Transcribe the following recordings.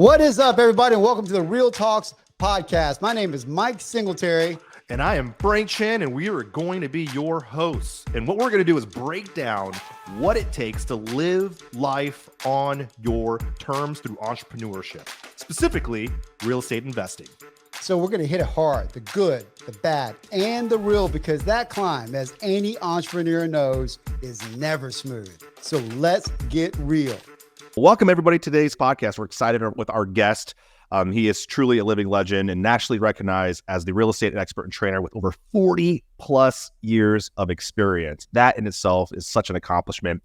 What is up, everybody, and welcome to the REIL Talks Podcast. My name is Mike Singletary. And I am Frank Chen, and we are going to be your hosts. And what we're going to do is break down what it takes to live life on your terms through entrepreneurship, specifically real estate investing. So we're going to hit it hard, the good, the bad, and the real, because that climb, as any entrepreneur knows, is never smooth. So let's get real. Welcome, everybody, to today's podcast. We're excited with our guest. He is truly a living legend and nationally recognized as the real estate expert and trainer with over 40 plus years of experience. That in itself is such an accomplishment.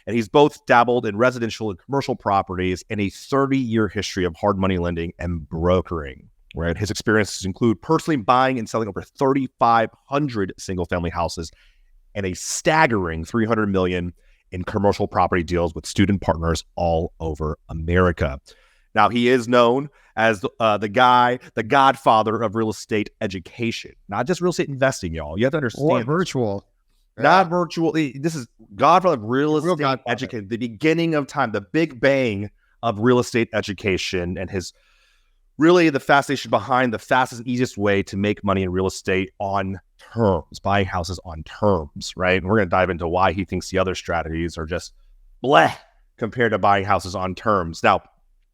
And he's both dabbled in residential and commercial properties and a 30-year history of hard money lending and brokering. Right? His experiences include personally buying and selling over 3,500 single-family houses and a staggering $300 million in commercial property deals with student partners all over America. Now, he is known as the godfather of real estate education, not just real estate investing, y'all. You have to understand. Or virtual. Not virtual. This is godfather of real estate education, the beginning of time, the big bang of real estate education, and his really the fascination behind the fastest and easiest way to make money in real estate on terms, buying houses on terms, right? And we're going to dive into why he thinks the other strategies are just bleh compared to buying houses on terms. Now,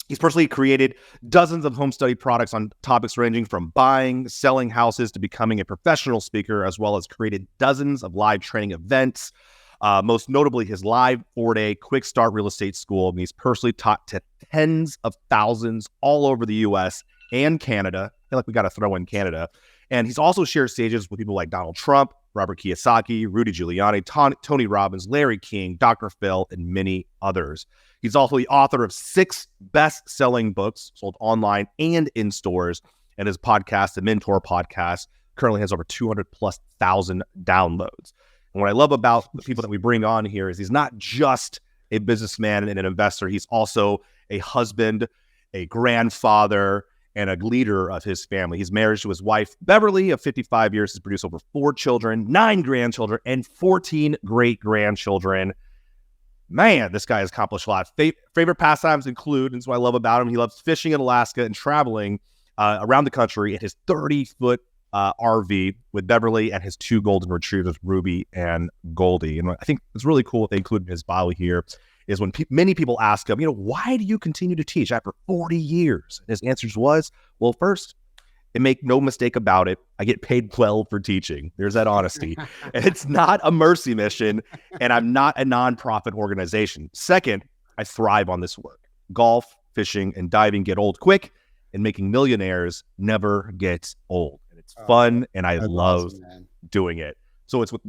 he's personally created dozens of home study products on topics ranging from buying, selling houses to becoming a professional speaker, as well as created dozens of live training events, most notably his live 4-day quick start real estate school. And he's personally taught to tens of thousands all over the U.S. and Canada. I feel like we got to throw in Canada. And he's also shared stages with people like Donald Trump, Robert Kiyosaki, Rudy Giuliani, Tony Robbins, Larry King, Dr. Phil, and many others. He's also the author of 6 best-selling books sold online and in stores, and his podcast, the Mentor Podcast, currently has over 200,000+ downloads. And what I love about the people that we bring on here is he's not just a businessman and an investor. He's also a husband, a grandfather, and a leader of his family. He's married to his wife, Beverly, of 55 years. He's produced over 4 children, 9 grandchildren, and 14 great-grandchildren. Man, this guy has accomplished a lot. Favorite pastimes include, and that's what I love about him, he loves fishing in Alaska and traveling around the country in his 30-foot RV with Beverly and his 2 golden retrievers, Ruby and Goldie. And I think it's really cool what they include in his bio here is when many people ask him, why do you continue to teach after 40 years? And his answers was, well, first, and make no mistake about it, I get paid well for teaching. There's that honesty. And it's not a mercy mission, and I'm not a nonprofit organization. Second, I thrive on this work. Golf, fishing, and diving get old quick, and making millionaires never gets old. And it's fun, and I love doing it. So it's with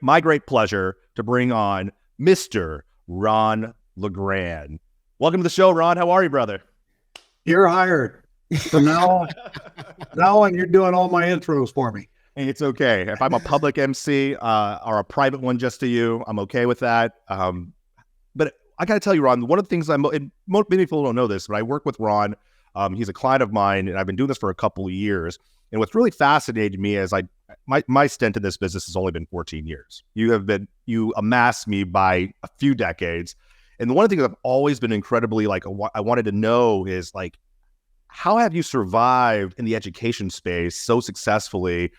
my great pleasure to bring on Mr. Ron LeGrand. Welcome to the show, Ron. How are you, brother? You're hired. So now on, you're doing all my intros for me. Hey, it's okay. If I'm a public MC or a private one just to you, I'm okay with that. But I got to tell you, Ron, one of the things many people don't know this, but I work with Ron. He's a client of mine, and I've been doing this for a couple of years. And what's really fascinated me is my stint in this business has only been 14 years. You amassed me by a few decades. And one of the things I've always been incredibly I wanted to know is how have you survived in the education space so successfully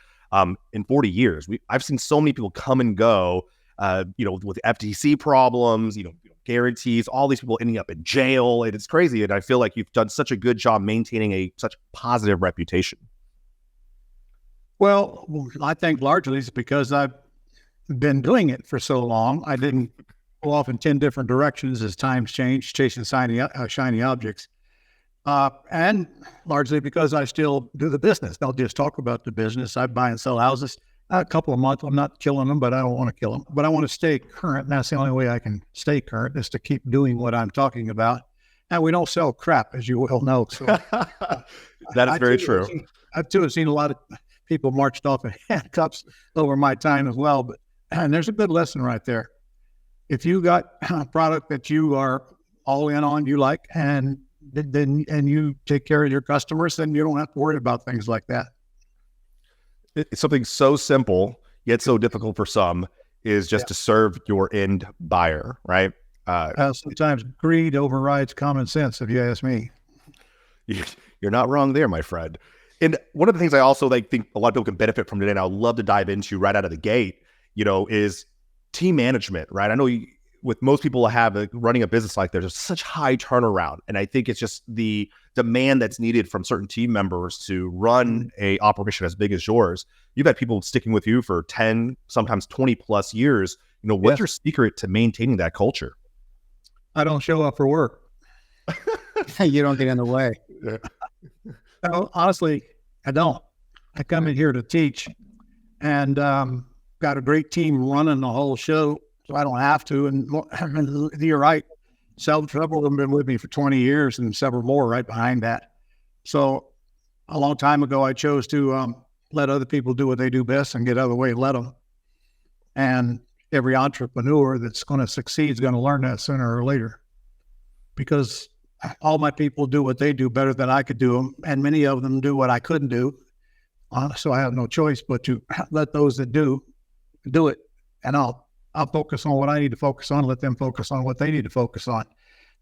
in 40 years? I've seen so many people come and go, with FTC problems, guarantees, all these people ending up in jail. And it's crazy. And I feel like you've done such a good job maintaining such positive reputation. Well, I think largely it's because I've been doing it for so long. I didn't go off in 10 different directions as times change, chasing shiny objects. And largely because I still do the business. Don't just talk about the business. I buy and sell houses a couple of months. I'm not killing them, but I don't want to kill them. But I want to stay current. And that's the only way I can stay current is to keep doing what I'm talking about. And we don't sell crap, as you well know. So that is very true. I too have seen a lot of people marched off in handcuffs over my time as well. And there's a good lesson right there. If you got a product that you are all in on, you like, and you take care of your customers, then you don't have to worry about things like that. It's something so simple, yet so difficult for some, is just to serve your end buyer, right? Sometimes greed overrides common sense, if you ask me. You're not wrong there, my friend. And one of the things I also think a lot of people can benefit from today, and I would love to dive into right out of the gate, is team management, right? I know with most people running a business like there's such high turnaround. And I think it's just the demand that's needed from certain team members to run a operation as big as yours. You've had people sticking with you for 10, sometimes 20 plus years. What's your secret to maintaining that culture? I don't show up for work. You don't get in the way. Yeah. No, honestly, I don't. I come in here to teach, and got a great team running the whole show, so I don't have to. And you're right. Several of them have been with me for 20 years and several more right behind that. So a long time ago, I chose to let other people do what they do best and get out of the way, let them. And every entrepreneur that's going to succeed is going to learn that sooner or later, because all my people do what they do better than I could do them, and many of them do what I couldn't do. So I have no choice but to let those that do it, and I'll focus on what I need to focus on, let them focus on what they need to focus on.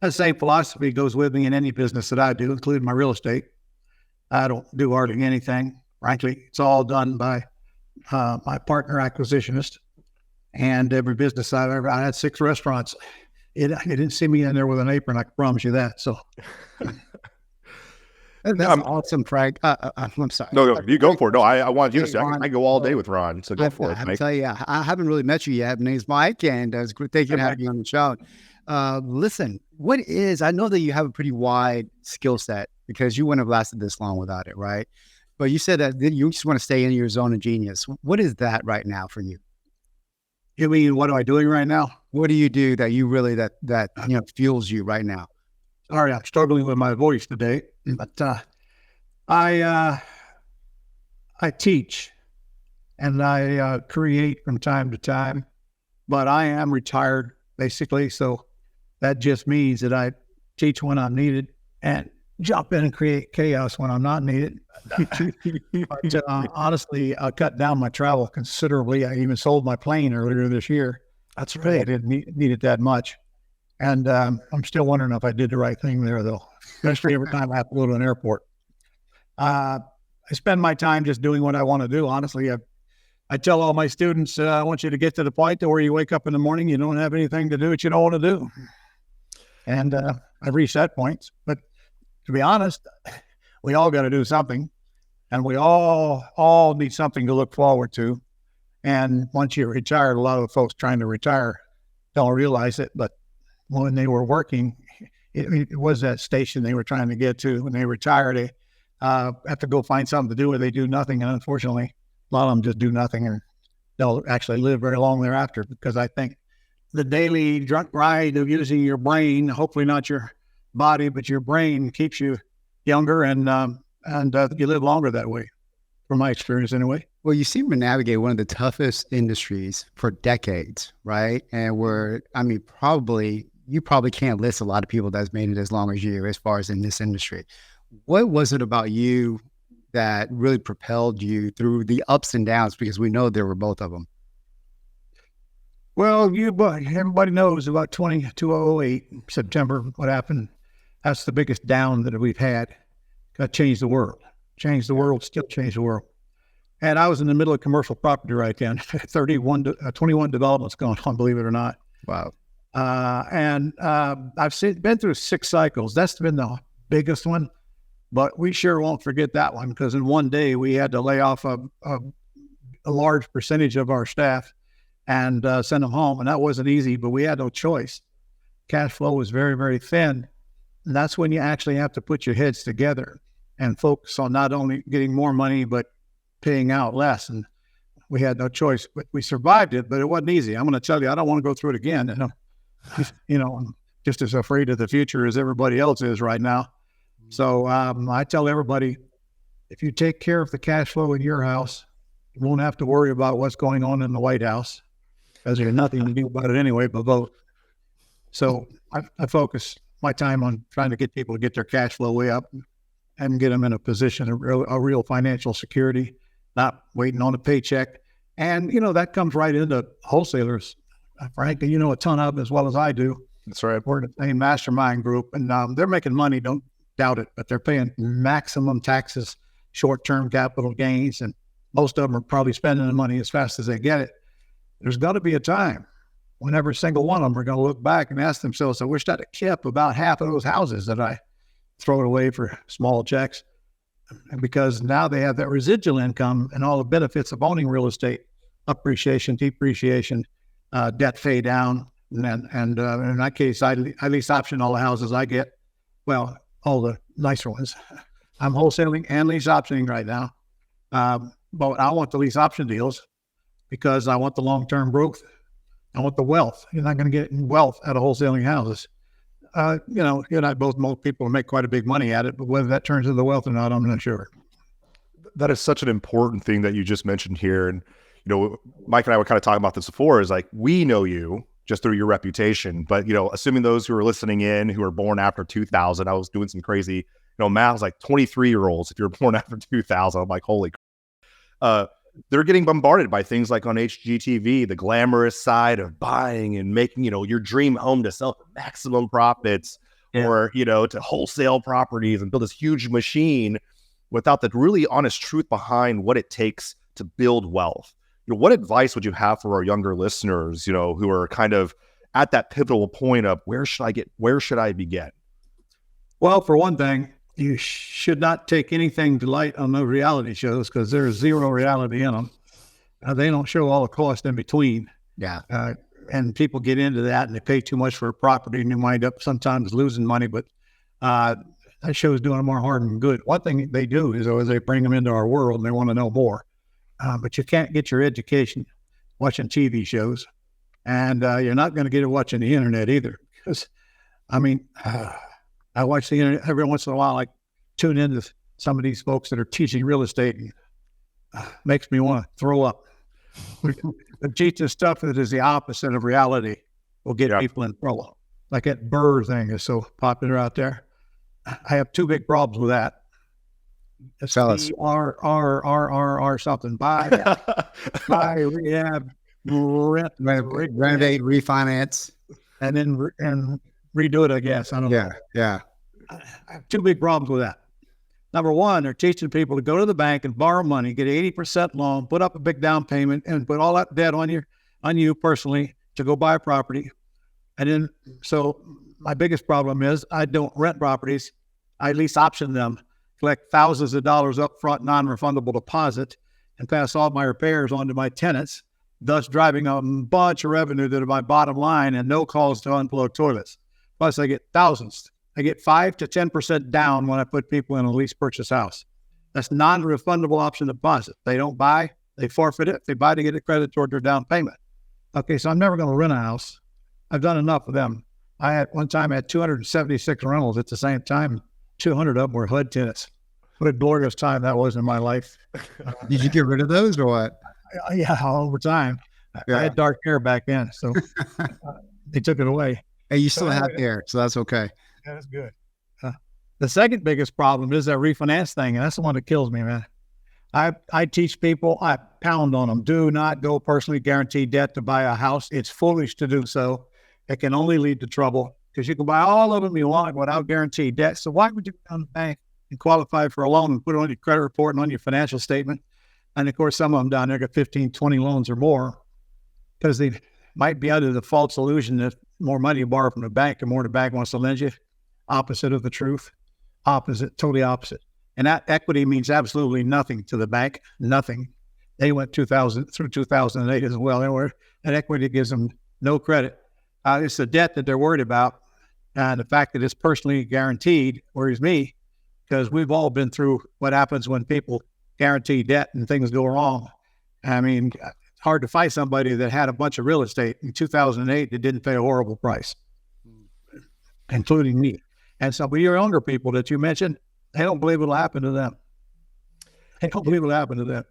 That same philosophy goes with me in any business that I do, including my real estate. I don't do hardly anything. Frankly, it's all done by my partner acquisitionist. And every business I had 6 restaurants. It didn't see me in there with an apron, I can promise you that. So that's awesome, Frank. I'm sorry. No, you go for it. No, I wanted you to say I go all day with Ron. So go for it. I tell you, I haven't really met you yet. My name's Mike, and it's great to have you on the show. Listen, I know that you have a pretty wide skill set, because you wouldn't have lasted this long without it, right? But you said that you just want to stay in your zone of genius. What is that right now for you? You mean, what am I doing right now? What do you do that you really, that fuels you right now? Sorry, I'm struggling with my voice today, but I teach and I create from time to time, but I am retired basically. So that just means that I teach when I'm needed and jump in and create chaos when I'm not needed. But honestly, I cut down my travel considerably. I even sold my plane earlier this year. That's right. I didn't need it that much. And I'm still wondering if I did the right thing there, though, especially every time I have to go to an airport. I spend my time just doing what I want to do. Honestly, I tell all my students, I want you to get to the point to where you wake up in the morning, you don't have anything to do that you don't want to do. And I've reached that point. But to be honest, we all got to do something, and we all need something to look forward to. And once you're retired, a lot of the folks trying to retire don't realize it, but when they were working, it was that station they were trying to get to. When they retire, they have to go find something to do, or they do nothing. And unfortunately, a lot of them just do nothing, and they'll actually live very long thereafter, because I think the daily drunk ride of using your brain, hopefully not your body, but your brain, keeps you younger, and you live longer that way, from my experience anyway. Well, you seem to navigate one of the toughest industries for decades, right? And you probably can't list a lot of people that's made it as long as you, as far as in this industry. What was it about you that really propelled you through the ups and downs? Because we know there were both of them. Well, everybody knows about 2008, September, what happened. That's the biggest down that we've had. Got changed the world. Still changed the world. And I was in the middle of commercial property right then. 21 developments going on, believe it or not. Wow. And I've been through 6 cycles. That's been the biggest one. But we sure won't forget that one, because in one day we had to lay off a large percentage of our staff and send them home. And that wasn't easy, but we had no choice. Cash flow was very, very thin. And that's when you actually have to put your heads together and focus on not only getting more money, but paying out less. And we had no choice, but we survived it, but it wasn't easy. I'm going to tell you, I don't want to go through it again. And I'm just as afraid of the future as everybody else is right now. So I tell everybody, if you take care of the cash flow in your house, you won't have to worry about what's going on in the White House, because there's nothing to do about it anyway but vote. So I focus my time on trying to get people to get their cash flow way up and get them in a position of real financial security, not waiting on a paycheck. And, that comes right into wholesalers. Frankly, a ton of them as well as I do. That's right. We're in the same mastermind group, and they're making money. Don't doubt it, but they're paying maximum taxes, short-term capital gains, and most of them are probably spending the money as fast as they get it. There's got to be a time when every single one of them are going to look back and ask themselves, I wish I'd have kept about half of those houses that I throw it away for small checks. And because now they have that residual income and all the benefits of owning real estate, appreciation, depreciation, debt pay down. And in that case, I lease option all the houses I get. Well, all the nicer ones. I'm wholesaling and lease optioning right now. But I want the lease option deals because I want the long-term growth. I want the wealth. You're not going to get wealth out of wholesaling houses. You and I both know people make quite a big money at it, but whether that turns into wealth or not, I'm not sure. That is such an important thing that you just mentioned here. And, Mike and I were kind of talking about this before, is like, we know you just through your reputation, but, assuming those who are listening in, who were born after 2000, I was doing some crazy, math, I was like 23-year-olds. If you're born after 2000, I'm like, holy they're getting bombarded by things like on HGTV, the glamorous side of buying and making, your dream home to sell for maximum profits, or, to wholesale properties and build this huge machine without the really honest truth behind what it takes to build wealth. What advice would you have for our younger listeners, who are kind of at that pivotal point of where should I begin? Well, for one thing, you should not take anything to light on those reality shows because there's zero reality in them. They don't show all the cost in between. Yeah. And people get into that and they pay too much for a property and you wind up sometimes losing money. But that show is doing them more harm than good. One thing they do is always they bring them into our world and they want to know more. But you can't get your education watching TV shows. And you're not going to get it watching the internet either. Because, I watch the internet every once in a while. I tune into some of these folks that are teaching real estate and makes me want to throw up. The teaching stuff that is the opposite of reality will get people in trouble. Like that Burr thing is so popular out there. I have two big problems with that. Tell us. R something. Buy, rehab, rent, renovate, refinance, and then redo it, I guess. I don't know. Yeah. I have two big problems with that. Number one, they're teaching people to go to the bank and borrow money, get 80% loan, put up a big down payment, and put all that debt on you personally to go buy a property. And then, so my biggest problem is I don't rent properties. I lease option them, collect thousands of dollars up front, non-refundable deposit, and pass all my repairs on to my tenants, thus driving a bunch of revenue to my bottom line and no calls to unplug toilets. Plus, I get thousands. I get 5 to 10% down when I put people in a lease purchase house. That's non-refundable option deposit. They don't buy, they forfeit it. If they buy, to get a credit toward their down payment. Okay, so I'm never going to rent a house. I've done enough of them. One time I had 276 rentals at the same time. 200 of them were HUD tenants. What a glorious time that was in my life. Did you get rid of those or what? Yeah, over time. Yeah. I had dark hair back then, so they took it away. Hey, you still have hair, so that's okay. Yeah, that's good. The second biggest problem is that refinance thing, and that's the one that kills me, man. I teach people, I pound on them, do not go personally guaranteed debt to buy a house. It's foolish to do so. It can only lead to trouble because you can buy all of them you want without guaranteed debt. So why would you go down to the bank and qualify for a loan and put it on your credit report and on your financial statement? And of course, some of them down there got 15, 20 loans or more because they might be under the false illusion that more money you borrow from the bank, the more the bank wants to lend you. Opposite of the truth. Opposite, totally opposite. And that equity means absolutely nothing to the bank. Nothing. They went through 2008 as well. That equity gives them no credit. It's the debt that they're worried about. And the fact that it's personally guaranteed worries me because we've all been through what happens when people guarantee debt and things go wrong. I mean, it's hard to find somebody that had a bunch of real estate in 2008 that didn't pay a horrible price, including me. And some of your younger people that you mentioned, they don't believe it'll happen to them. They don't believe it'll happen to them.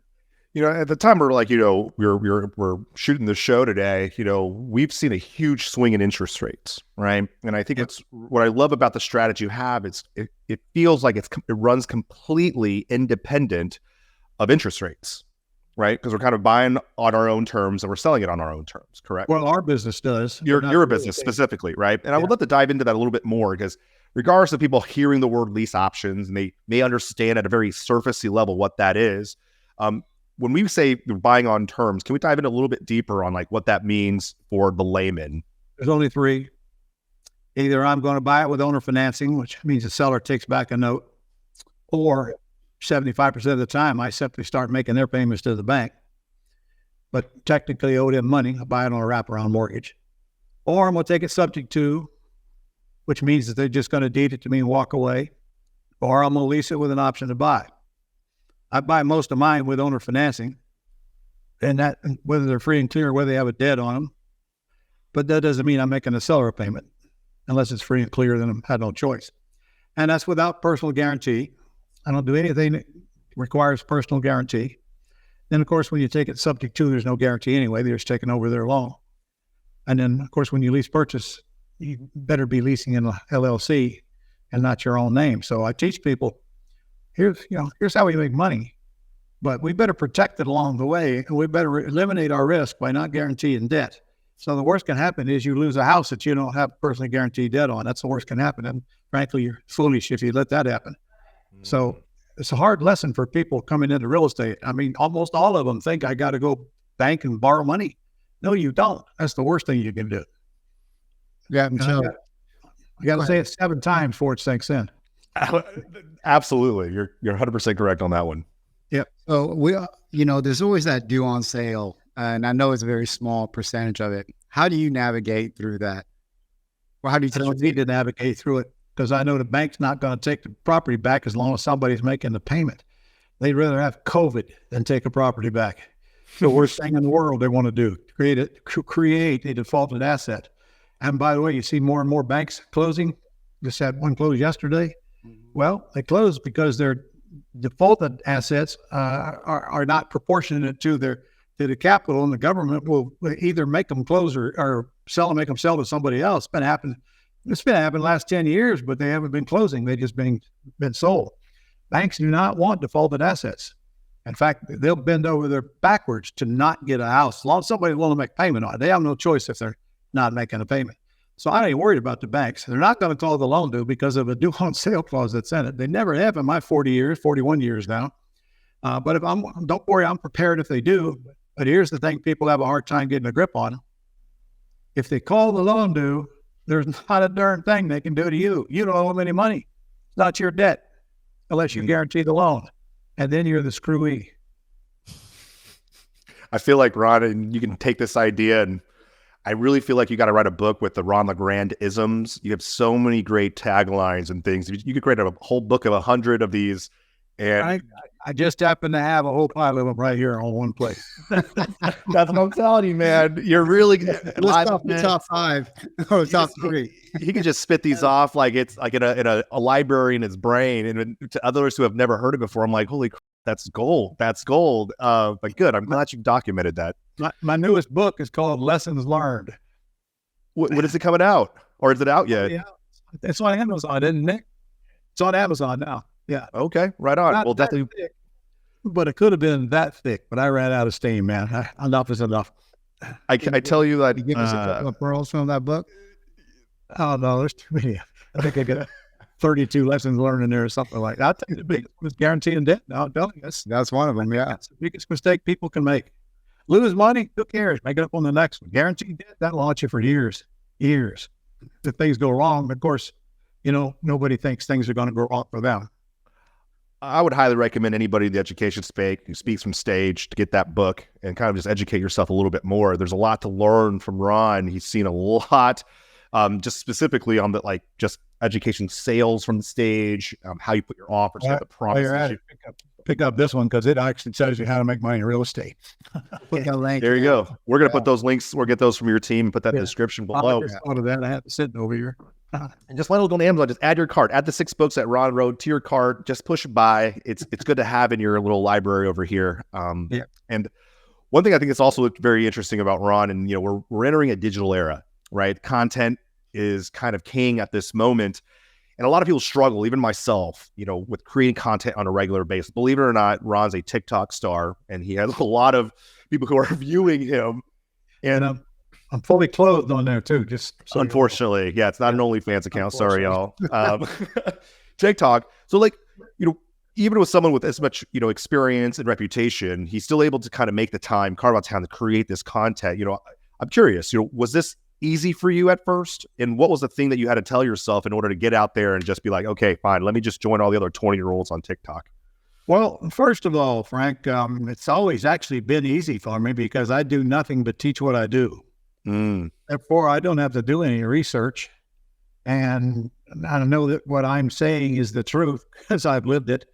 At the time we're like, we're shooting the show today, we've seen a huge swing in interest rates, right? And I think it's what I love about the strategy you have. It feels like it runs completely independent of interest rates, right? Because we're kind of buying on our own terms and we're selling it on our own terms, correct? Well, our business does. Your business specifically, right? And I would love to dive into that a little bit more because regardless of people hearing the word lease options, and they may understand at a very surfacey level what that is. When we say you're buying on terms, can we dive in a little bit deeper on like what that means for the layman? There's only three. Either I'm going to buy it with owner financing, which means the seller takes back a note, or 75% of the time, I simply start making their payments to the bank, but technically owe them money. I buy it on a wraparound mortgage. Or I'm going to take it subject to, which means that they're just going to deed it to me and walk away, or I'm going to lease it with an option to buy. I buy most of mine with owner financing, and that whether they're free and clear or whether they have a debt on them. But that doesn't mean I'm making a seller payment. Unless it's free and clear, then I had no choice. And that's without personal guarantee. I don't do anything that requires personal guarantee. Then, of course, when you take it subject to, there's no guarantee anyway. They're just taking over their loan. And then, of course, when you lease purchase, you better be leasing in a LLC and not your own name. So I teach people, here's how we make money, but we better protect it along the way, and we better eliminate our risk by not guaranteeing debt. So the worst can happen is you lose a house that you don't have personally guaranteed debt on. That's the worst can happen. And frankly, you're foolish if you let that happen. So it's a hard lesson for people coming into real estate. I mean, almost all of them think I got to go bank and borrow money. No, you don't. That's the worst thing you can do. Yeah. So I got to say it 7 times before it sinks in. Absolutely. You're 100% correct on that one. Yeah. So there's always that due on sale. And I know it's a very small percentage of it. How do you navigate through that? Or how do you? I don't need to navigate through it because I know the bank's not going to take the property back as long as somebody's making the payment. They'd rather have COVID than take a property back. The worst thing in the world they want to do, create a defaulted asset. And by the way, you see more and more banks closing. Just had one close yesterday. Well, they closed because their defaulted assets are not proportionate to the capital, and the government will either make them close or make them sell to somebody else. It's been happening the last 10 years, but they haven't been closing. They just been sold. Banks do not want defaulted assets. In fact, they'll bend over their backwards to not get a house. As long as somebody's willing to make payment on it, they have no choice if they're not making a payment. So I ain't worried about the banks. They're not going to call the loan due because of a due on sale clause that's in it. They never have in my 41 years now. But don't worry, I'm prepared if they do. But here's the thing people have a hard time getting a grip on. If they call the loan due, there's not a darn thing they can do to you. You don't owe them any money. It's not your debt unless you guarantee the loan. And then you're the screwee. I feel like, Ron, and you can take this idea, and I really feel like you got to write a book with the Ron LeGrand isms. You have so many great taglines and things. You could create a whole book of 100 of these. And I just happen to have a whole pile of them right here on one place. That's what I'm telling you, man. You're really good. Top 5 or top 3. He can just spit these off like it's like in a library in his brain. And to others who have never heard it before, I'm like, holy crap, that's gold. That's gold. But good. I'm glad you documented that. My newest book is called Lessons Learned. When is it coming out? Or is it out yet? Yeah, it's on Amazon, isn't it? It's on Amazon now. Yeah. Okay. Right on. Not well, definitely. Thick, but it could have been that thick, but I ran out of steam, man. Enough is enough. I tell you that. You give us a couple of pearls from that book? Oh, no, there's too many. I think I got 32 lessons learned in there or something like that. I'll tell you the biggest was guaranteeing debt. No, I'm telling you. That's one of them, yeah. That's the biggest mistake people can make. Lose money, who cares? Make it up on the next one. Guaranteed debt, that'll launch you for years. If things go wrong, of course, nobody thinks things are going to go wrong for them. I would highly recommend anybody in the education space who speaks from stage to get that book and kind of just educate yourself a little bit more. There's a lot to learn from Ron. He's seen a lot, just specifically on the just education sales from the stage, how you put your offers, the promises. Pick up this one because it actually tells you how to make money in real estate. There you go. We're going to put those links or get those from your team and put that in the description below. I just thought of that. I had to sit over here. And just let it go on Amazon. Just add your cart. Add the 6 books that Ron wrote to your cart. Just push it by. It's good to have in your little library over here. And one thing I think is also very interesting about Ron, and we're entering a digital era, right? Content is kind of king at this moment, and a lot of people struggle, even myself, with creating content on a regular basis. Believe it or not, Ron's a TikTok star, and he has a lot of people who are viewing him. And I'm fully clothed on there too. Just so unfortunately, yeah, it's not an OnlyFans account. Sorry, y'all. TikTok. So, like, even with someone with as much, experience and reputation, he's still able to kind of make the time, carve out time to create this content. I'm curious, was this easy for you at first? And what was the thing that you had to tell yourself in order to get out there and just be like, okay, fine, let me just join all the other 20-year-olds on TikTok? Well, first of all, Frank, it's always actually been easy for me because I do nothing but teach what I do. Therefore, I don't have to do any research. And I know that what I'm saying is the truth because I've lived it.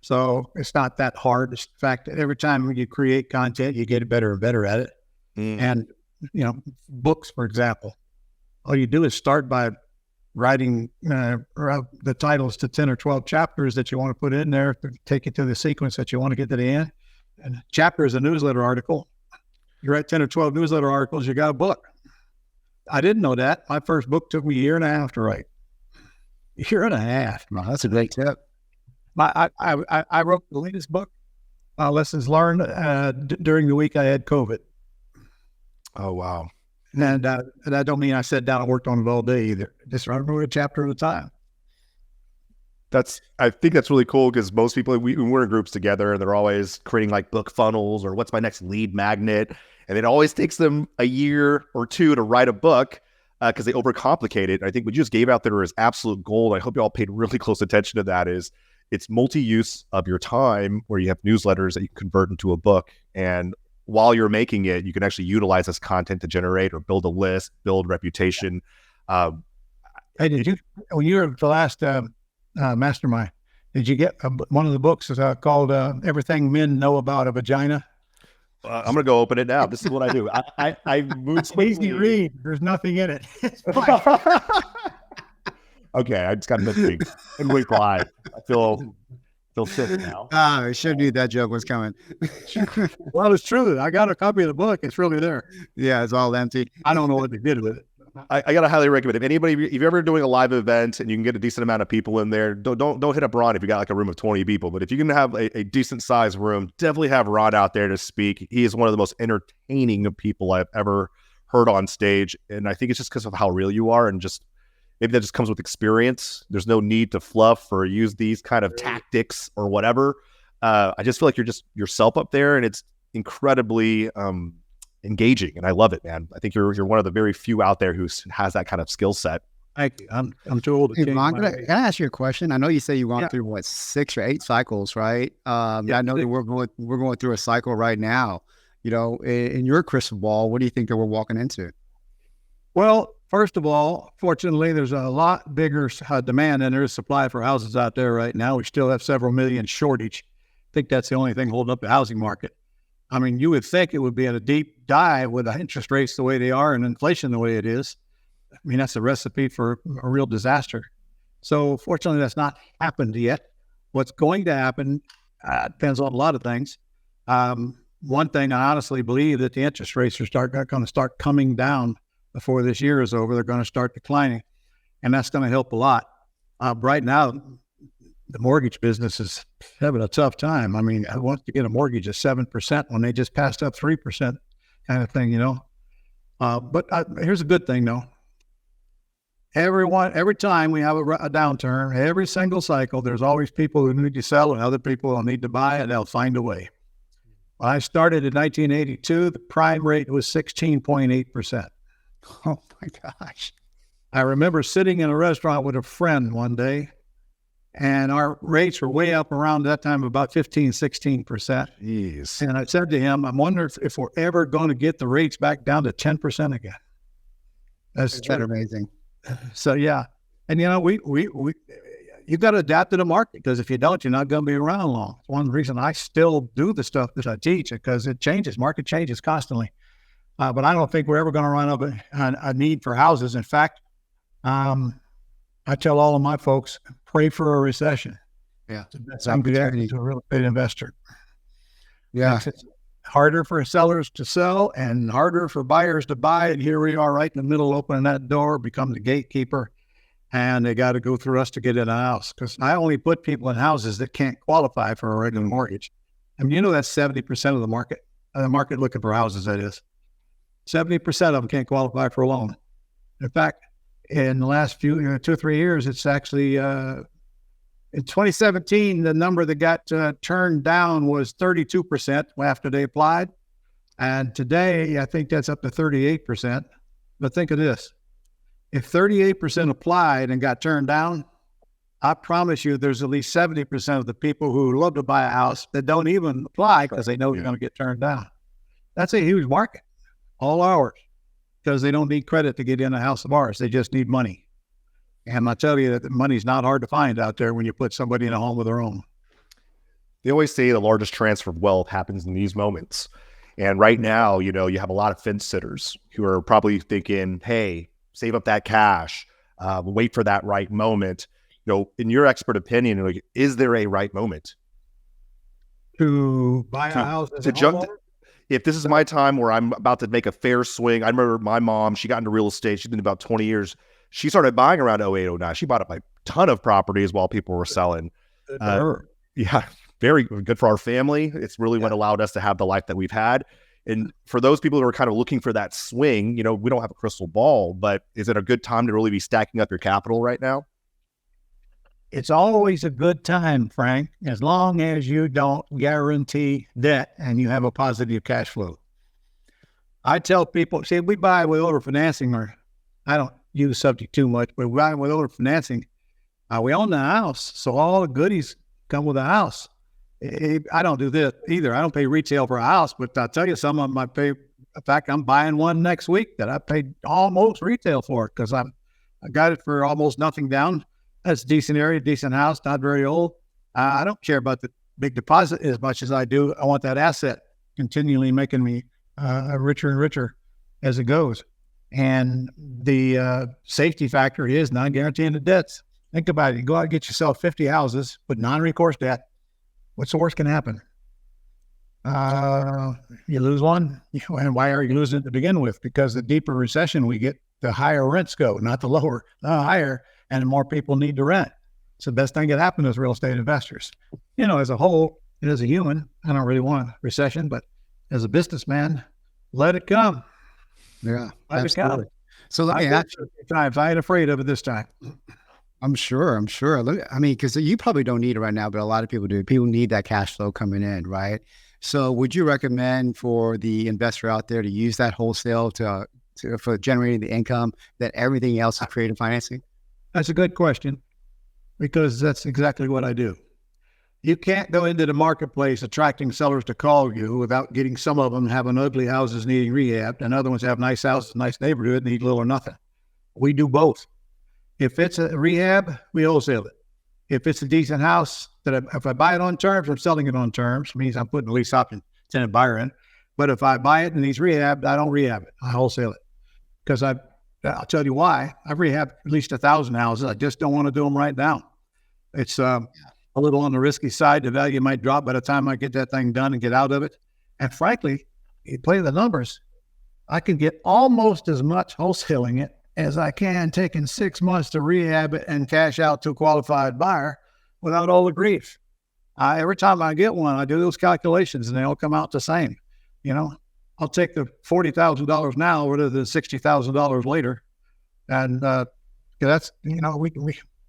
So it's not that hard. It's the fact that every time you create content, you get better and better at it. And, books, for example, all you do is start by writing the titles to 10 or 12 chapters that you want to put in there to take it to the sequence that you want to get to the end. And a chapter is a newsletter article. You write 10 or 12 newsletter articles, you got a book. I didn't know that. My first book took me a year and a half to write. A year and a half. Wow, that's a great tip. I wrote the latest book, Lessons Learned, during the week I had COVID. Oh, wow. And that don't mean I sat down and worked on it all day either. Just wrote a chapter at a time. I think that's really cool because most people, we're in groups together and they're always creating like book funnels or what's my next lead magnet. And it always takes them a year or two to write a book because they overcomplicate it. I think what you just gave out there is absolute gold. I hope you all paid really close attention to that. It's multi-use of your time where you have newsletters that you convert into a book. And while you're making it, you can actually utilize this content to generate or build a list, build reputation. Hey, when you were at the last mastermind, did you get one of the books called Everything Men Know About a Vagina? I'm going to go open it now. This is what I do. I move it's easy read. There's nothing in it. Okay, I just got nothing. And wait live. I feel sick now. I should knew that joke was coming. Well, it's true. I got a copy of the book. It's really there. Yeah, it's all empty. I don't know what they did with it. I got to highly recommend it. If you're ever doing a live event and you can get a decent amount of people in there, don't hit up Ron if you got like a room of 20 people. But if you can have a decent sized room, definitely have Ron out there to speak. He is one of the most entertaining people I've ever heard on stage. And I think it's just because of how real you are and just maybe that just comes with experience. There's no need to fluff or use these kind of tactics or whatever. I just feel like you're just yourself up there and it's incredibly engaging, and I love it, man. I think you're one of the very few out there who has that kind of skill set. Thank you. I'm too old to change. Ron, can I ask you a question? I know you say you went through 6 or 8 cycles, right? I know that we're going through a cycle right now. In your crystal ball, what do you think that we're walking into? Well, first of all, fortunately, there's a lot bigger demand than there is supply for houses out there right now. We still have several million shortage. I think that's the only thing holding up the housing market. I mean, you would think it would be at a deep dive with the interest rates the way they are and inflation the way it is. I mean, that's a recipe for a real disaster. So fortunately, that's not happened yet. What's going to happen depends on a lot of things. One thing, I honestly believe that the interest rates are going to start coming down before this year is over. They're going to start declining, and that's going to help a lot. Right now, the mortgage business is having a tough time. I mean, I want to get a mortgage at 7% when they just passed up 3% kind of thing, But here's a good thing, though. Every time we have a downturn, every single cycle, there's always people who need to sell and other people who need to buy, and they'll find a way. When I started in 1982, the prime rate was 16.8%. Oh, my gosh. I remember sitting in a restaurant with a friend one day, and our rates were way up around that time, about 15, 16%. Jeez. And I said to him, I wonder if we're ever going to get the rates back down to 10% again. That's amazing. So, yeah. And, you got to adapt to the market because if you don't, you're not going to be around long. It's one reason I still do the stuff that I teach because it changes. Market changes constantly. But I don't think we're ever going to run up a need for houses. In fact, I tell all of my folks, pray for a recession. Yeah. That's opportunity to a real estate investor. Yeah. It's harder for sellers to sell and harder for buyers to buy. And here we are right in the middle, opening that door, become the gatekeeper. And they got to go through us to get in a house. Because I only put people in houses that can't qualify for a regular mortgage. I mean, that's 70% of the market looking for houses, that is. 70% of them can't qualify for a loan. In fact, in the last 2 or 3 years, it's actually, in 2017, the number that got turned down was 32% after they applied. And today, I think that's up to 38%. But think of this. If 38% applied and got turned down, I promise you there's at least 70% of the people who love to buy a house that don't even apply because they know they're going to get turned down. That's a huge market, all ours, because they don't need credit to get in a house of ours. They just need money. And I tell you that money's not hard to find out there when you put somebody in a home of their own. They always say the largest transfer of wealth happens in these moments. And right now, you have a lot of fence sitters who are probably thinking, hey, save up that cash, wait for that right moment. In your expert opinion, is there a right moment to buy a house to jump? If this is my time where I'm about to make a fair swing, I remember my mom, she got into real estate. She's been about 20 years. She started buying around 08, 09. She bought up a ton of properties while people were selling. Yeah, very good for our family. It's really what allowed us to have the life that we've had. And for those people who are kind of looking for that swing, we don't have a crystal ball, but is it a good time to really be stacking up your capital right now? It's always a good time, Frank, as long as you don't guarantee debt and you have a positive cash flow. I tell people, see, we buy with overfinancing, or I don't use the subject too much, but we buy with overfinancing. We own the house, so all the goodies come with the house. I don't do this either. I don't pay retail for a house, but I'll tell you, some of them I pay. In fact, I'm buying one next week that I paid almost retail for because I got it for almost nothing down. That's a decent area, decent house, not very old. I don't care about the big deposit as much as I do. I want that asset continually making me richer and richer as it goes. And the safety factor is non-guaranteeing the debts. Think about it. You go out and get yourself 50 houses with non-recourse debt. What's the worst can happen? You lose one. And why are you losing it to begin with? Because the deeper recession we get, the higher rents go, not the lower, higher. And more people need to rent. It's the best thing that happened as real estate investors. As a whole, and as a human, I don't really want a recession, but as a businessman, let it come. Yeah, let absolutely. It come. So let me ask you, times I ain't afraid of it this time. I'm sure. Look, because you probably don't need it right now, but a lot of people do. People need that cash flow coming in, right? So would you recommend for the investor out there to use that wholesale for generating the income that everything else is creative financing? That's a good question, because that's exactly what I do. You can't go into the marketplace attracting sellers to call you without getting some of them having ugly houses needing rehab, and other ones have nice houses, nice neighborhood, need little or nothing. We do both. If it's a rehab, we wholesale it. If it's a decent house, if I buy it on terms, I'm selling it on terms. It means I'm putting a lease option tenant buyer in. But if I buy it and he's rehabbed, I don't rehab it. I wholesale it. Because I'll tell you why. I've rehabbed at least 1,000 houses. I just don't want to do them right now. It's a little on the risky side. The value might drop by the time I get that thing done and get out of it. And frankly, you play the numbers, I can get almost as much wholesaling it as I can taking 6 months to rehab it and cash out to a qualified buyer without all the grief. Every time I get one, I do those calculations and they all come out the same. I'll take the $40,000 now rather than $60,000 later. And that's,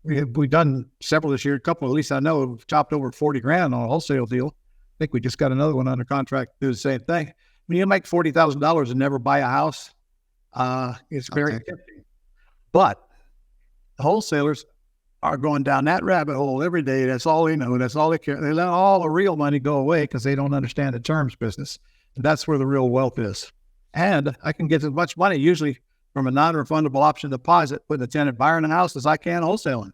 we've done several this year. A couple, at least I know, have chopped over $40,000 on a wholesale deal. I think we just got another one under contract to do the same thing. When you make $40,000 and never buy a house, it's very tempting. But the wholesalers are going down that rabbit hole every day. That's all they know. That's all they care. They let all the real money go away because they don't understand the terms business. And that's where the real wealth is. And I can get as much money, usually from a non-refundable option deposit, putting a tenant buyer in the house as I can wholesaling,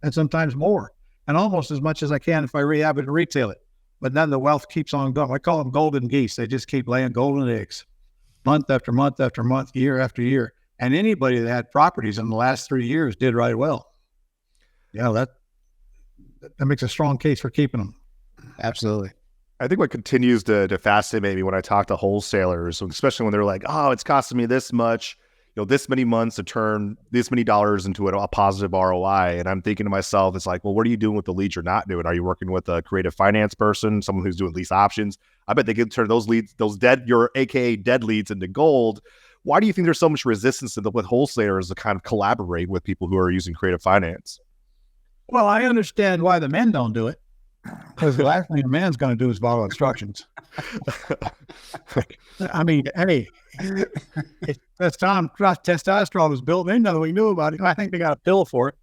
and sometimes more, and almost as much as I can if I rehab it and retail it. But then the wealth keeps on going. I call them golden geese. They just keep laying golden eggs, month after month after month, year after year. And anybody that had properties in the last 3 years did right well. Yeah, that makes a strong case for keeping them. Absolutely. I think what continues to fascinate me when I talk to wholesalers, especially when they're like, oh, it's costing me this much, this many months to turn this many dollars into a positive ROI. And I'm thinking to myself, it's like, well, what are you doing with the leads you're not doing? Are you working with a creative finance person, someone who's doing lease options? I bet they could turn those leads, your AKA dead leads, into gold. Why do you think there's so much resistance with wholesalers to kind of collaborate with people who are using creative finance? Well, I understand why the men don't do it. Because the last thing a man's going to do is follow instructions. I mean, hey, that's time testosterone was built in. We knew about it. I think they got a pill for it.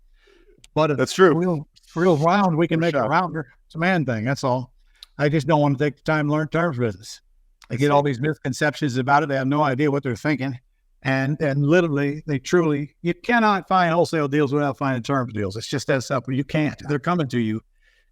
But that's true. Real round, we can make it rounder. It's a man thing. That's all. I just don't want to take the time to learn terms business. They get all these misconceptions about it. They have no idea what they're thinking. And literally, you cannot find wholesale deals without finding terms deals. It's just that simple. You can't. They're coming to you.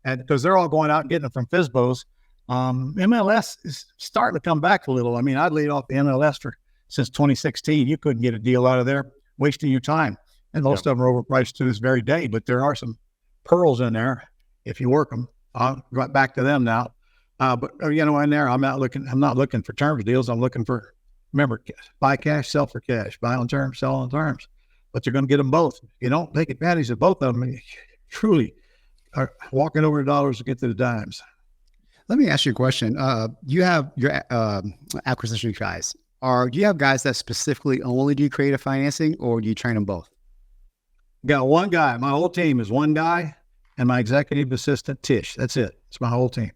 And because they're all going out and getting it from FSBOs. MLS is starting to come back a little. I mean, I'd laid off the MLS since 2016. You couldn't get a deal out of there, wasting your time. And most of them are overpriced to this very day. But there are some pearls in there if you work them. I'll go back to them now. But in there, I'm not looking for terms deals. I'm looking for, remember, buy cash, sell for cash, buy on terms, sell on terms. But you're going to get them both. If you don't take advantage of both of them, you truly are walking over the dollars to get to the dimes. Let me ask you a question. You have your acquisition guys. Do you have guys that specifically only do creative financing, or do you train them both? Got one guy. My whole team is one guy, and my executive assistant, Tish. That's it. It's my whole team.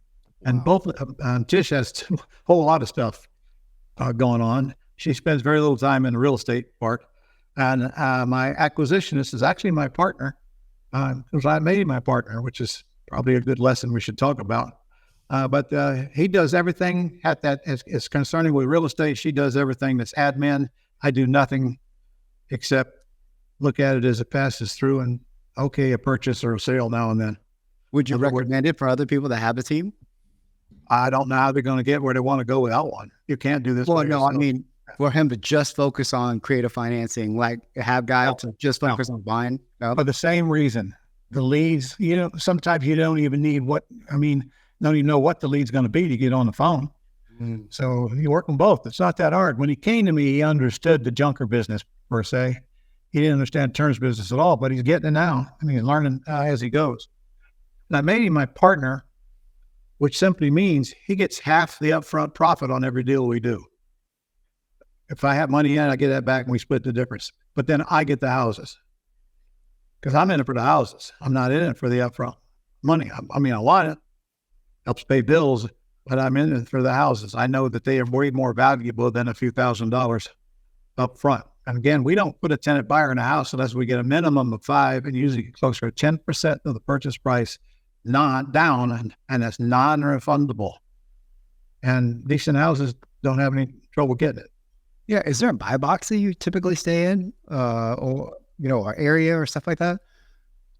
And both Tish has a whole lot of stuff going on. She spends very little time in the real estate part. And my acquisitionist is actually my partner. Because I made him my partner, which is probably a good lesson we should talk about. But he does everything at that is concerning with real estate. She does everything that's admin. I do nothing except look at it as it passes through and a purchase or a sale now and then. Would you recommend it for other people that have a team? I don't know how they're going to get where they want to go without one. You can't do this. Well, no, I mean, for him to just focus on creative financing, like have guys to just focus on buying. No? For the same reason, the leads, sometimes you don't even don't even know what the lead's going to be to get on the phone. Mm. So you work them both. It's not that hard. When he came to me, he understood the junker business per se. He didn't understand terms business at all, but he's getting it now. I mean, he's learning as he goes. And I made him my partner, which simply means he gets half the upfront profit on every deal we do. If I have money in, I get that back and we split the difference. But then I get the houses because I'm in it for the houses. I'm not in it for the upfront money. I want it. Helps pay bills, but I'm in it for the houses. I know that they are way more valuable than a few $1,000s up front. And again, we don't put a tenant buyer in a house unless we get a minimum of 5 and usually closer to 10% of the purchase price down, and that's non-refundable. And decent houses don't have any trouble getting it. Yeah. Is there a buy box that you typically stay in, or area or stuff like that?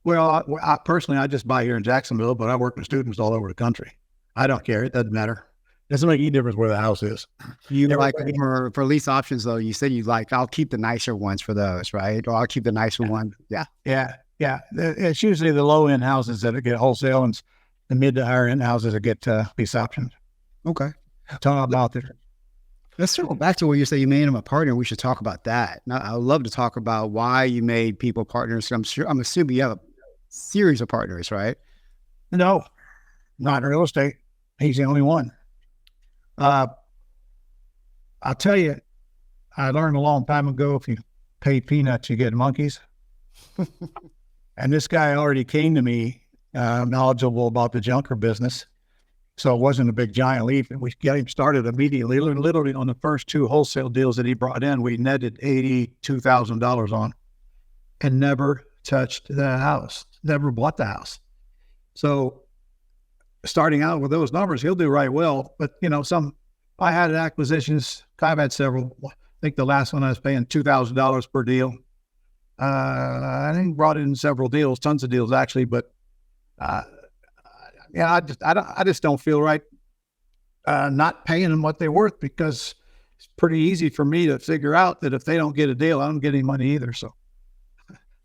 Well, I personally, I just buy here in Jacksonville, but I work with students all over the country. I don't care. It doesn't matter. It doesn't make any difference where the house is. You like for lease options though, you said you like, I'll keep the nicer ones for those, right? Or I'll keep the nicer one. Yeah. Yeah. It's usually the low end houses that get wholesale and the mid to higher end houses that get lease options. Okay. Talk about it. Let's circle back to where you say you made him a partner. We should talk about that. Now, I would love to talk about why you made people partners. I'm assuming you have a series of partners, right? No, not in real estate. He's the only one. I'll tell you, I learned a long time ago, if you pay peanuts, you get monkeys. And this guy already came to me knowledgeable about the junker business. So it wasn't a big giant leap. And we got him started immediately. Literally on the first 2 wholesale deals that he brought in, we netted $82,000 on and never touched the house, never bought the house. So starting out with those numbers, he'll do right well. But, I had acquisitions. I've had several. I think the last one I was paying $2,000 per deal. I think he brought in several deals, tons of deals actually, but I just don't feel right not paying them what they're worth, because it's pretty easy for me to figure out that if they don't get a deal, I don't get any money either. So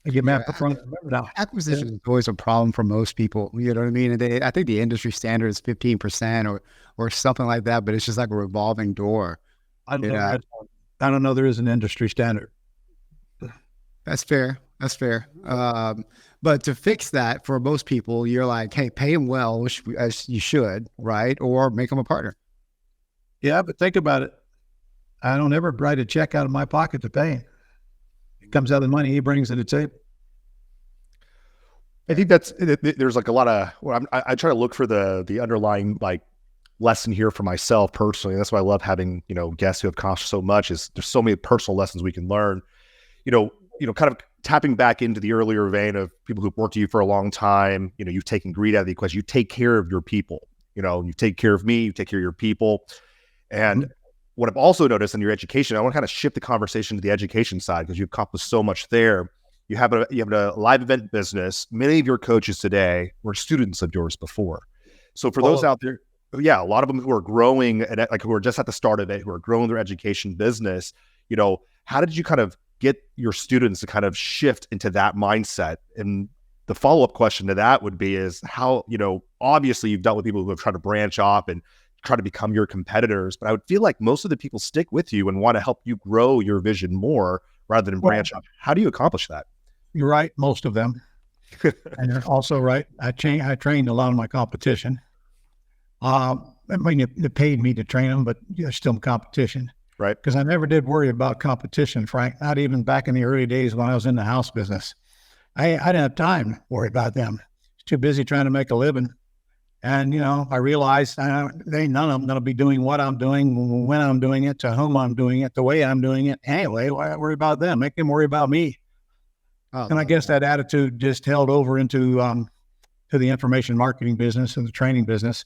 I get mad front. Now, acquisition is always a problem for most people. You know what I mean? And I think the industry standard is 15% or something like that, but it's just like a revolving door. I don't know. There is an industry standard. That's fair. But to fix that for most people, you're like, hey, pay them well, as you should, right? Or make them a partner. Yeah, but think about it. I don't ever write a check out of my pocket to pay him. It comes out of the money he brings to the table. I think there's like a lot of, I try to look for the underlying like lesson here for myself personally. That's why I love having, guests who have coached so much, is there's so many personal lessons we can learn, kind of tapping back into the earlier vein of people who've worked with you for a long time. You've taken greed out of the equation. You take care of your people, you take care of me, you take care of your people. And what I've also noticed in your education, I want to kind of shift the conversation to the education side, because you've accomplished so much there. You have a live event business. Many of your coaches today were students of yours before. So for those out there, a lot of them who are growing and who are just at the start of it, who are growing their education business, how did you kind of get your students to kind of shift into that mindset? And the follow-up question to that would be is how, obviously you've dealt with people who have tried to branch off and try to become your competitors, but I would feel like most of the people stick with you and want to help you grow your vision more rather than branch off. How do you accomplish that? You're right, most of them. And you're also right. I trained a lot of my competition. They paid me to train them, but there's still competition. Right. Because I never did worry about competition, Frank, not even back in the early days when I was in the house business. I didn't have time to worry about them. I was too busy trying to make a living. And, I realized none of them going to be doing what I'm doing, when I'm doing it, to whom I'm doing it, the way I'm doing it. Anyway, why worry about them? Make them worry about me. And I guess that attitude just held over into to the information marketing business and the training business.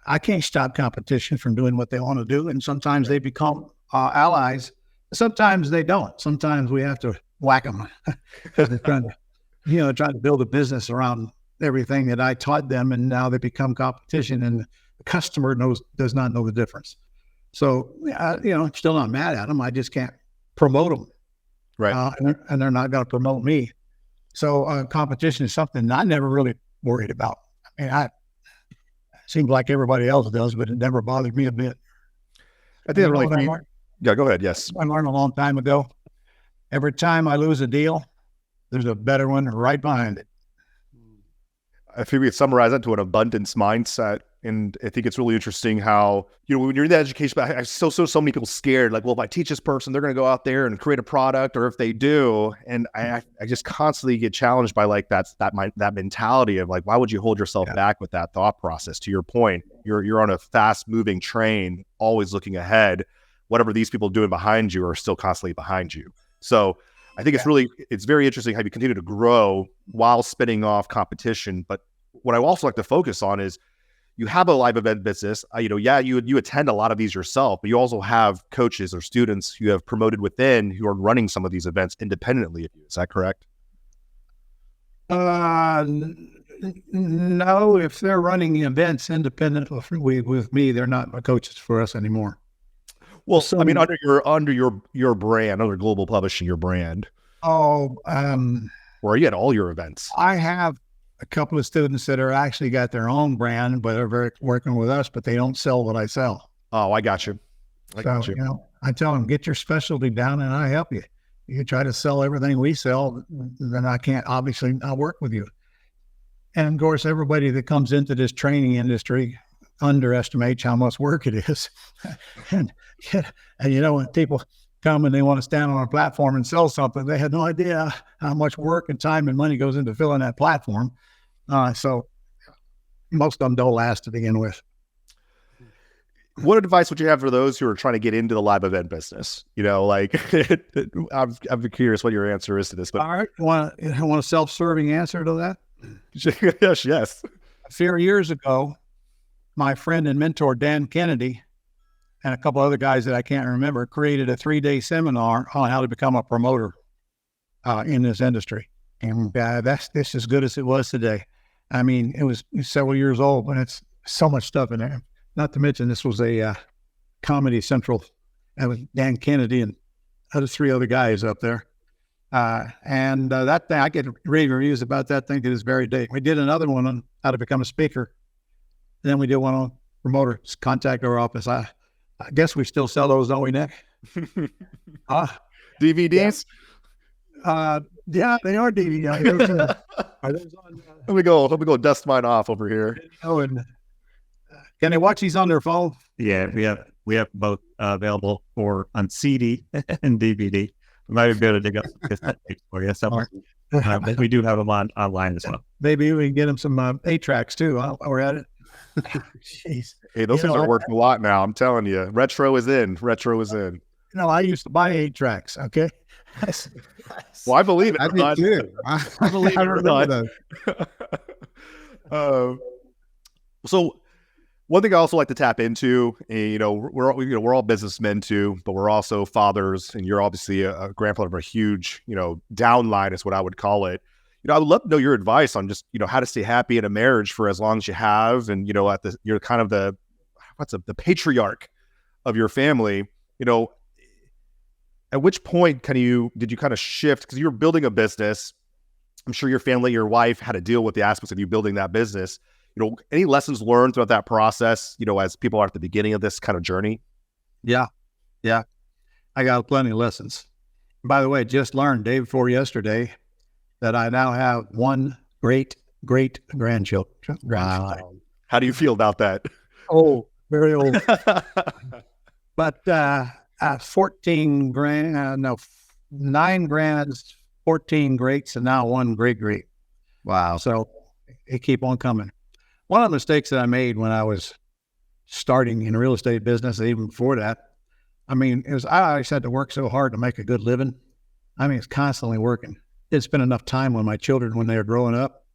I can't stop competition from doing what they want to do. And sometimes they become allies. Sometimes they don't. Sometimes we have to whack them because they're trying to build a business around everything that I taught them. And now they become competition, and the customer does not know the difference. So, I'm still not mad at them. I just can't promote them. Right. And they're not going to promote me. So competition is something I never really worried about. I mean, it seems like everybody else does, but it never bothered me a bit. I think go ahead. Yes. I learned a long time ago. Every time I lose a deal, there's a better one right behind it. I think we could summarize that to an abundance mindset. And I think it's really interesting how, when you're in that education, I so many people scared, like, well, if I teach this person, they're going to go out there and create a product, or if they do. And I just constantly get challenged by like that mentality of like, why would you hold yourself back with that thought process? To your point, you're on a fast moving train, always looking ahead. Whatever these people doing behind you are still constantly behind you. So I think it's very interesting how you continue to grow while spinning off competition. But what I also like to focus on is, you have a live event business. You attend a lot of these yourself, but you also have coaches or students you have promoted within who are running some of these events independently of you. Is that correct? No, if they're running events independent with me, they're not my coaches for us anymore. Well, so, I mean, under your brand, under Global Publishing, your brand. Oh, where are you at all your events? I have a couple of students that are actually got their own brand, but they're working with us, but they don't sell what I sell. Oh, I got you. I tell them, get your specialty down and I help you. You try to sell everything we sell, then I can't obviously not work with you. And of course, everybody that comes into this training industry underestimates how much work it is. and when people come and they want to stand on a platform and sell something, they had no idea how much work and time and money goes into filling that platform. So most of them don't last to begin with. What advice would you have for those who are trying to get into the live event business? I'm curious what your answer is to this. But all right, want a self-serving answer to that? Yes. A few years ago, my friend and mentor Dan Kennedy and a couple other guys that I can't remember created a 3-day seminar on how to become a promoter in this industry. And that's as good as it was today. I mean, it was several years old, but it's so much stuff in there. Not to mention, this was a Comedy Central. That was Dan Kennedy and 3 other guys up there. And that thing, I get rave reviews about that thing to this very day. We did another one on how to become a speaker. Then we did one on promoters. Contact our office. I guess we still sell those, don't we, Nick? DVDs? Yeah, they are DVDs. Let me go dust mine off over here. And can they watch these on their phone? Yeah. We have both available on CD and DVD. We might be able to dig up some cassette tapes for you somewhere. But we do have them online as well. Maybe we can get them some 8-tracks too. While we're at it. Jeez. Hey, those things are worth a lot now. I'm telling you, retro is in. I used to buy 8-tracks. Okay. Well, I believe it. I do too. I believe it. So one thing I also like to tap into, we're all businessmen too, but we're also fathers, and you're obviously a grandfather of a huge, downline is what I would call it. I would love to know your advice on just, how to stay happy in a marriage for as long as you have. And, you're kind of the patriarch of your family, at which point did you kind of shift? Because you were building a business. I'm sure your family, your wife had to deal with the aspects of you building that business. Any lessons learned throughout that process, as people are at the beginning of this kind of journey? Yeah. I got plenty of lessons. By the way, just learned day before yesterday that I now have one great grandchildren. Wow. How do you feel about that? Oh, very old. But 9 grands, 14 greats, and now 1 great. Wow. So they keep on coming. One of the mistakes that I made when I was starting in real estate business, even before that, I always had to work so hard to make a good living. It's constantly working. Didn't spend enough time with my children when they were growing up.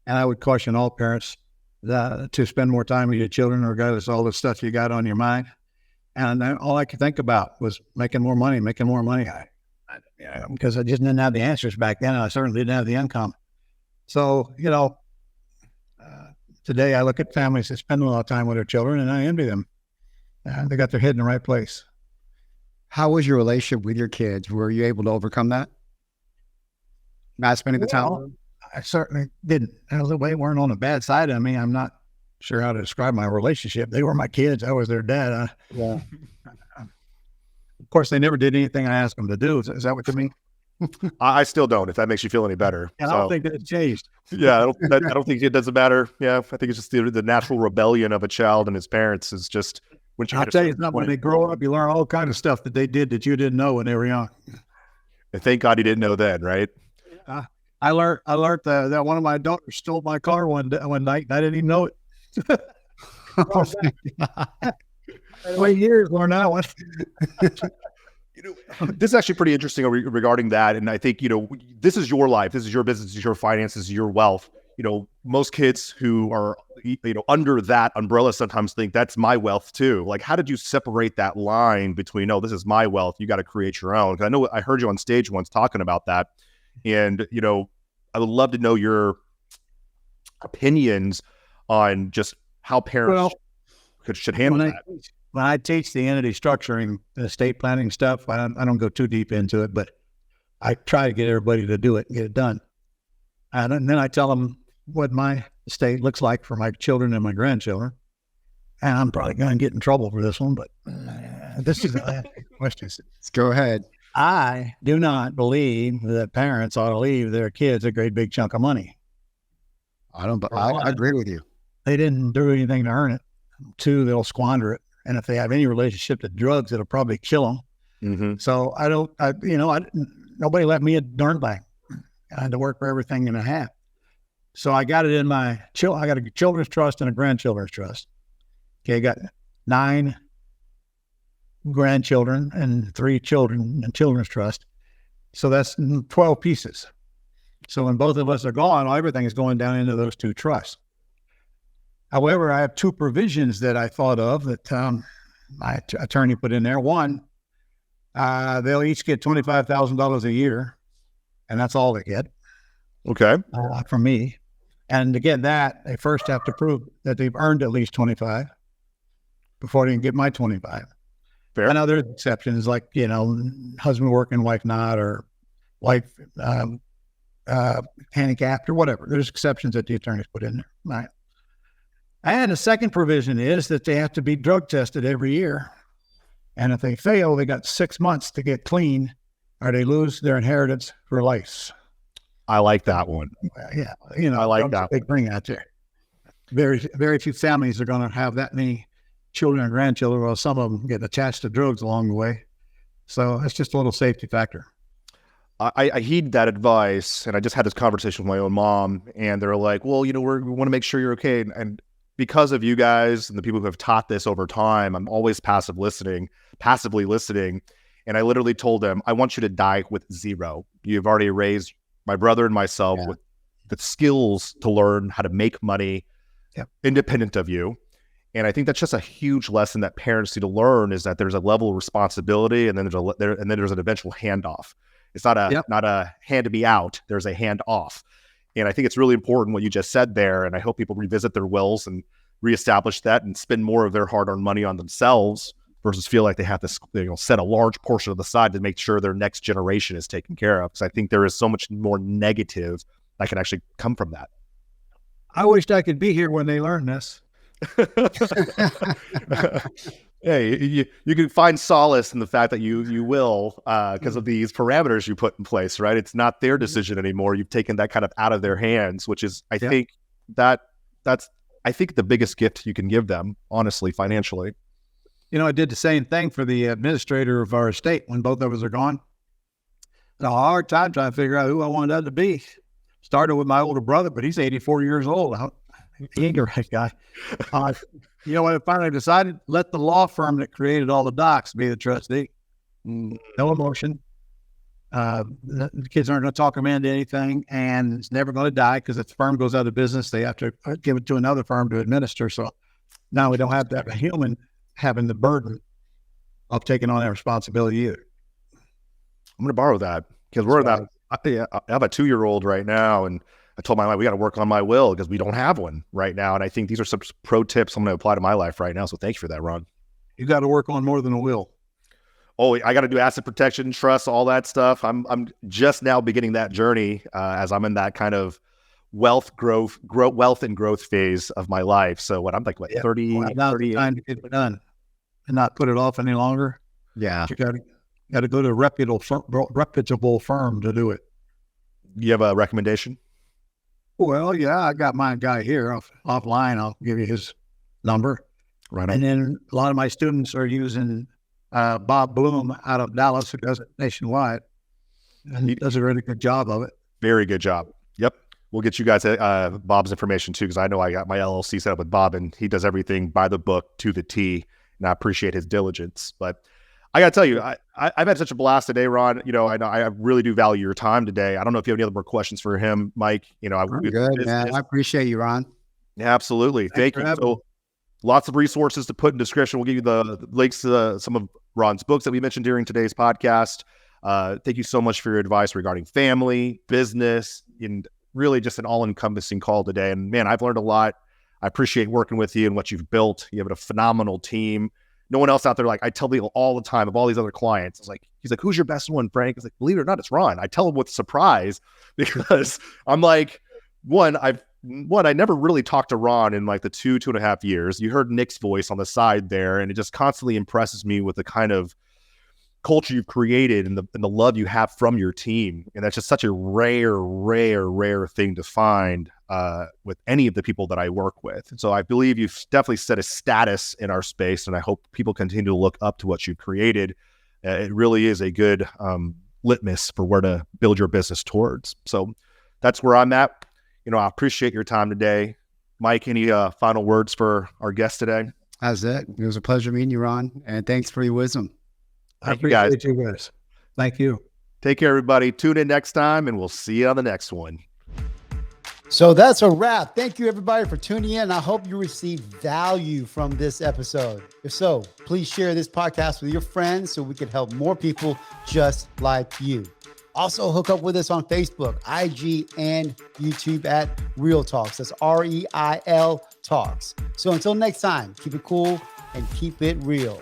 And I would caution all parents to spend more time with your children, regardless of all the stuff you got on your mind. And all I could think about was making more money. Because I just didn't have the answers back then. And I certainly didn't have the income. So, today I look at families that spend a lot of time with their children, and I envy them. They got their head in the right place. How was your relationship with your kids? Were you able to overcome that? Not spending the time? I certainly didn't. They weren't on the bad side of me. I'm not sure how to describe my relationship. They were my kids. I was their dad. Yeah. Of course, they never did anything I asked them to do. Is that what you mean? I still don't, if that makes you feel any better. And I don't think that it changed. Yeah, I don't think it doesn't matter. Yeah, I think it's just the natural rebellion of a child and his parents is just... I'll tell you something, when they grow up, you learn all kinds of stuff that they did that you didn't know when they were young. And thank God you didn't know then, right? I learned that one of my daughters stole my car one night, and I didn't even know it. Wait years learn that one. This is actually pretty interesting regarding that. And I think, this is your life. This is your business. This is your finances, your wealth. Most kids who are, under that umbrella sometimes think that's my wealth too. Like, how did you separate that line between, this is my wealth, you got to create your own? 'Cause I know I heard you on stage once talking about that. And, I would love to know your opinions on just how parents should handle that. When I teach the entity structuring, the estate planning stuff, I don't go too deep into it, but I try to get everybody to do it and get it done. And then I tell them what my estate looks like for my children and my grandchildren. And I'm probably going to get in trouble for this one, but this is a question. Let's go ahead. I do not believe that parents ought to leave their kids a great big chunk of money. I agree with you. They didn't do anything to earn it. 2, they'll squander it. And if they have any relationship to drugs, it'll probably kill them. Mm-hmm. So nobody left me a darn thing. I had to work for everything and a half. So I got it in I got a children's trust and a grandchildren's trust. Okay, I got 9 grandchildren and 3 children in children's trust. So that's 12 pieces. So when both of us are gone, everything is going down into those 2 trusts. However, I have 2 provisions that I thought of that my attorney put in there. One, they'll each get $25,000 a year, and that's all they get. Okay. From me. And to get that, they first have to prove that they've earned at least 25 before they can get my 25. Fair. I know there's exceptions like, husband working, wife not, or wife handicapped or whatever. There's exceptions that the attorneys put in there. Right. And the second provision is that they have to be drug tested every year. And if they fail, they got 6 months to get clean or they lose their inheritance for life. I like that one. Yeah. I like that. Big thing out there. Very, very few families are going to have that many children and grandchildren, well, some of them get attached to drugs along the way. So it's just a little safety factor. I heed that advice, and I just had this conversation with my own mom, and they're like, well, we want to make sure you're okay. And because of you guys and the people who have taught this over time, I'm always passively listening. And I literally told them, I want you to die with zero. You've already raised my brother and myself with the skills to learn how to make money independent of you. And I think that's just a huge lesson that parents need to learn, is that there's a level of responsibility, and then there's an eventual handoff. It's not a hand to be out. There's a hand off. And I think it's really important what you just said there. And I hope people revisit their wills and reestablish that and spend more of their hard-earned money on themselves versus feel like they have to set a large portion of the side to make sure their next generation is taken care of. Because I think there is so much more negative that can actually come from that. I wished I could be here when they learn this. Hey, you can find solace in the fact that you will, because of these parameters you put in place, right? It's not their decision anymore. You've taken that kind of out of their hands, which is, I think that's the biggest gift you can give them, honestly, financially. I did the same thing for the administrator of our estate when both of us are gone. It's a hard time trying to figure out who I wanted that to be. Started with my older brother, but he's 84 years old. He ain't the right guy. What I finally decided, let the law firm that created all the docs be the trustee. No emotion. The kids aren't going to talk them into anything, and it's never going to die, because if the firm goes out of business, they have to give it to another firm to administer. So now we don't have to have a human having the burden of taking on that responsibility either. I'm going to borrow that, because I have a 2-year-old right now, and I told my wife, we got to work on my will because we don't have one right now. And I think these are some pro tips I'm going to apply to my life right now. So thank you for that, Ron. You got to work on more than a will. Oh, I got to do asset protection, trust, all that stuff. I'm just now beginning that journey as I'm in that kind of wealth and growth phase of my life. So what I'm like, 30, well, now's 30, the time to get it done and not put it off any longer. Yeah. You got to go to a reputable firm to do it. You have a recommendation? Well, yeah, I got my guy here offline. I'll give you his number. Right. And then a lot of my students are using Bob Bloom out of Dallas, who does it nationwide. And he does a really good job of it. Very good job. Yep. We'll get you guys Bob's information too, because I know I got my LLC set up with Bob, and he does everything by the book to the T, and I appreciate his diligence. But I got to tell you, I've had such a blast today, Ron. I really do value your time today. I don't know if you have any other more questions for him, Mike. I'm good, man. I appreciate you, Ron. Absolutely. Thank you. So lots of resources to put in description. We'll give you the links to some of Ron's books that we mentioned during today's podcast. Thank you so much for your advice regarding family, business, and really just an all-encompassing call today. And man, I've learned a lot. I appreciate working with you and what you've built. You have a phenomenal team. No one else out there. Like, I tell people all the time of all these other clients, he's like, who's your best one, Frank? It's like, believe it or not, it's Ron. I tell him with surprise, because I'm like, I never really talked to Ron in like the 2.5 years. You heard Nick's voice on the side there, and it just constantly impresses me with the kind of culture you've created and the love you have from your team. And that's just such a rare thing to find with any of the people that I work with. And so I believe you've definitely set a status in our space, and I hope people continue to look up to what you've created. It really is a good litmus for where to build your business towards. So that's where I'm at. I appreciate your time today. Mike, any final words for our guest today? That's it. It was a pleasure meeting you, Ron, and thanks for your wisdom. I appreciate you guys. Thank you. Take care, everybody. Tune in next time, and we'll see you on the next one. So that's a wrap. Thank you, everybody, for tuning in. I hope you received value from this episode. If so, please share this podcast with your friends so we can help more people just like you. Also, hook up with us on Facebook, IG, and YouTube at REIL Talks. That's REIL Talks. So until next time, keep it cool and keep it real.